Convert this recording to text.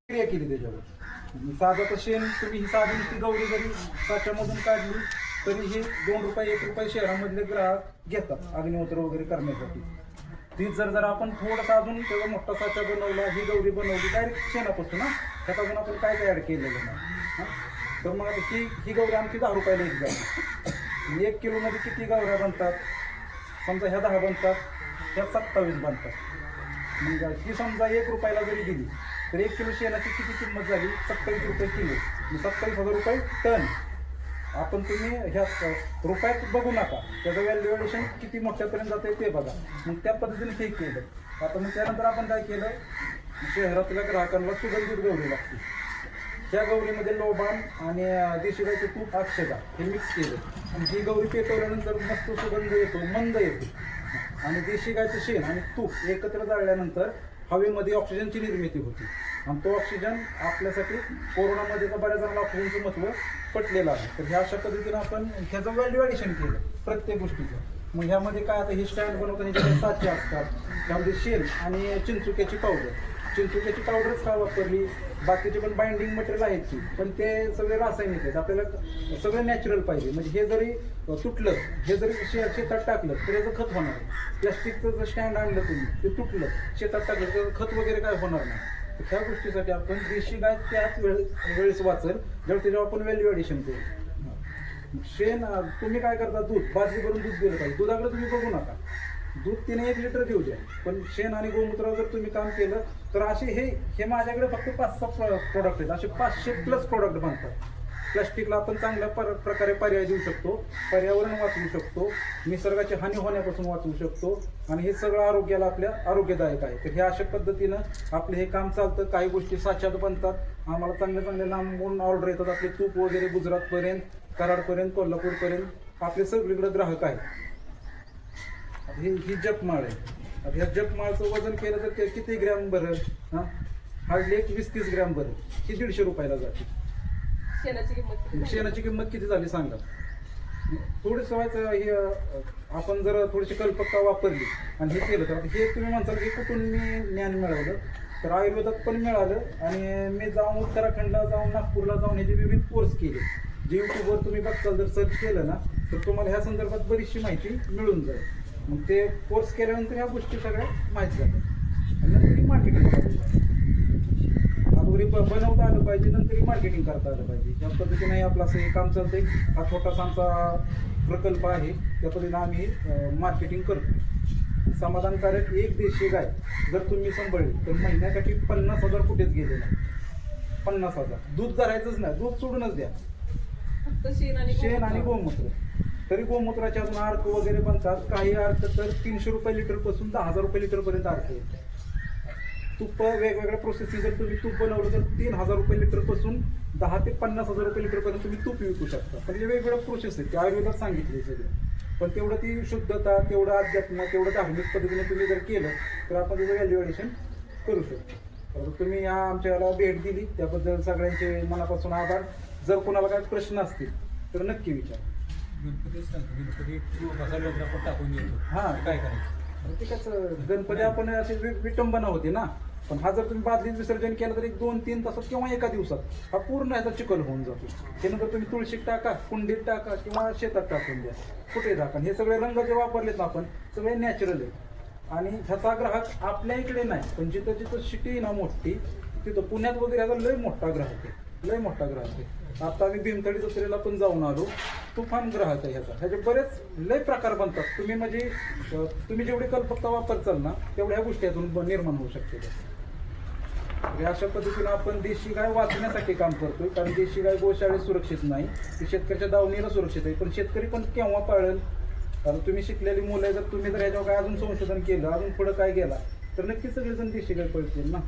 क्रिया केली त्याच्यावर. साधा तर शेण तुम्ही ही साधी नुसती गौरी जरी साच्यामधून काढली तरी हे 2 रुपये 1 रुपये शहरामधले ग्राहक घेतात अग्निहोत्र वगैरे करण्यासाठी. तीच जर आपण थोडंसं अजून त्याचा मोठा साचा बनवला, ही गौरी बनवली डायरेक्ट शेणापासून ना, त्यात अजून आपण काय ॲड केलेलं नाही. तर मग आता ही गौरी आमची 10 रुपयाला एक जाते. 1 किलोमध्ये किती गौऱ्या बनतात? समजा ह्या 10 बनतात, ह्या 27 बनतात. मग ही समजा 1 रुपयाला जरी दिली तर 1 किलो शेणाची किती किंमत झाली? 27 रुपये किलो. 27,000 रुपये टन. आपण तुम्ही ह्या रुपयात बघू नका, त्याचं व्हॅल्युएशन किती मोठ्यापर्यंत जाते ते बघा. मग त्या पद्धतीने हे केलं. आता मग त्यानंतर आपण काय केलं, शहरातल्या ग्राहकांना सुगंधित गौरी लागते. त्या गौरीमध्ये लोबान आणि देशी गाईचं तूप अक्षता हे मिक्स केलं आणि ही गौरी पेटवल्यानंतर मस्त सुगंध येतो, मंद येतो. आणि देशी गाईचं शेण आणि तूप एकत्र जाळल्यानंतर हवेमध्ये ऑक्सिजनची निर्मिती होती आणि तो ऑक्सिजन आपल्यासाठी कोरोनामध्ये तर बऱ्याच जणांना ऑक्सिजनचं महत्त्व पटलेलं आहे. तर ह्या अशा पद्धतीनं आपण ह्याचं व्हॅल्यू ॲडिशन केलं प्रत्येक गोष्टीचं. मग ह्यामध्ये काय, आता हे स्टँड बनवताना ज्याच्यात साचे असतात त्यामध्ये शेण आणि चिंचुक्याची पावडरच का वापरली, बाकीचे पण बाइंडिंग मटेरियल आहेत की, पण ते सगळे रासायनिक आहेत. आपल्याला सगळं नॅचरल पाहिजे. म्हणजे हे जरी तुटलं, हे जरी शेतात टाकलं तर याचं खत होणार. प्लास्टिकचं जर स्टँड आणलं तुम्ही, ते तुटलं, शेतात टाकलं तर खत वगैरे काय होणार नाही. तर त्या गोष्टीसाठी आपण देशी गाय त्याच वेळेस वाचेल जेव्हा त्याच्यावर आपण व्हॅल्यू ॲडिशन करू. शेण तुम्ही काय करता, दूध बाजरी करून दूध दिलं पाहिजे. दुधाकडे तुम्ही बघू नका, दूध 1 लिटर देऊ द्या. पण शेण आणि गोमूत्रावर जर तुम्ही काम केलं तर असे हे माझ्याकडे फक्त 5-6 प्रोडक्ट आहेत. असे 500+ प्रोडक्ट बनतात. प्लास्टिकला आपण चांगल्या प्रकारे पर्याय देऊ शकतो, पर्यावरण वाचवू शकतो, निसर्गाची हानी होण्यापासून वाचवू शकतो आणि हे सगळं आरोग्याला आपल्या आरोग्यदायक आहे. तर हे अशा पद्धतीनं आपलं हे काम चालतं. काही गोष्टी साच्यात बनतात. आम्हाला चांगले लांबून ऑर्डर येतात. आपले तूप वगैरे गुजरातपर्यंत, कराडपर्यंत, कोल्हापूरपर्यंत आपले सगळीकडे ग्राहक आहेत. ही जपमाळ आहे. आता ह्या जपमाळचं वजन केलं तर ते किती ग्रॅम भरेल? हार्डली 20-30 ग्रॅम भरेल. ही 150 रुपयाला जाते. शेणाची किंमत किती झाली सांगा. थोडीसं व्हायचं हे आपण जर थोडीशी कल्पकता वापरली आणि हे केलं तर हे तुम्ही म्हणताल की कुठून मी ज्ञान मिळवलं, तर आयुर्वेदात पण मिळालं आणि मी जाऊन उत्तराखंडला जाऊन, नागपूरला जाऊन ह्याचे विविध कोर्स केले. जे यूट्यूबवर तुम्ही बघताल, जर सर्च केलं ना तर तुम्हाला ह्या संदर्भात बरीचशी माहिती मिळून जाईल. मग ते कोर्स केल्यानंतर ह्या गोष्टी सगळ्या माहिती झाल्या आणि नंतर मार्केटिंग करायचं. बनवता आलं पाहिजे, नंतर मार्केटिंग करता आलं पाहिजे. त्या पद्धतीने आपलं असं हे काम चालतंय. हा छोटासा आमचा प्रकल्प आहे. त्या पद्धतीने आम्ही मार्केटिंग करतो. समाधानकारक एक देशी गाय जर तुम्ही सांभाळली तर महिन्यासाठी 50,000 कुठेच गेले नाही. 50,000. दूध धरायचंच नाही, दूध सोडूनच द्या. शेण आणि गोमूत्र. तरी गोमूत्राचे अजून अर्क वगैरे बनतात. काही अर्क तर 300 रुपये लिटरपासून 10,000 रुपये लिटरपर्यंत अर्क येतात. तूप वेगवेगळ्या प्रोसेसने जर तुम्ही तूप बनवलं तर 3,000 रुपये लिटरपासून 10,000 ते 50,000 रुपये लिटरपर्यंत तुम्ही तूप विकू शकता. म्हणजे वेगवेगळ्या प्रोसेस आहेत, ते आयुर्वेदात सांगितले सगळे. पण तेवढं ती शुद्धता, तेवढं अध्यात्म, तेवढं धार्मिक पद्धतीने तुम्ही जर केलं तर आपण त्याचं व्हॅल्युएशन करू शकतो. तर तुम्ही या आमच्या याला भेट दिली त्याबद्दल सगळ्यांचे मनापासून आभार. जर कोणाला काही प्रश्न असतील तर नक्की विचार. गणपती टाकून घेतो, हां काय करायचं? ते कसं गणपती आपण अशी विटंबना होती ना. पण हा जर तुम्ही बादलीत विसर्जन केलं तर 1-2-3 तासात किंवा एका दिवसात हा पूर्ण ह्याचा चिखल होऊन जातो. त्यानंतर तुम्ही तुळशीत टाका, कुंडीत टाका किंवा शेतात टाकून द्या, कुठे टाका. हे सगळे रंग जे वापरलेत ना आपण सगळे नॅचरल आहेत. आणि ह्याचा ग्राहक आपल्या इकडे नाही, पण जिथं जिथं सिटी ना मोठी, तिथं पुण्यात वगैरे ह्याचा लय मोठा ग्राहक आहे, लय मोठा ग्राहक आहे. आता आम्ही भीमथडी जत्रेला पण जाऊन आलो. तुफान ग्राहक आहे ह्याचे बरेच लय प्रकार बनतात. तुम्ही म्हणजे तुम्ही जेवढी कल्पकता वापरचाल ना तेवढ्या गोष्टी यातून निर्माण होऊ शकते. अशा पद्धतीनं आपण देशी गाय वाचण्यासाठी काम करतोय. कारण देशी गाय गोशाळेत सुरक्षित नाही, ती शेतकऱ्याच्या दावणीला सुरक्षित आहे. पण शेतकरी पण केव्हा पाळेल? कारण तुम्ही शिकलेली मुलं जर तुम्ही जर ह्याच्यावर काय अजून संशोधन केलं, अजून पुढं काय गेला तर नक्कीच सगळेजण देशी गाय पळतील ना.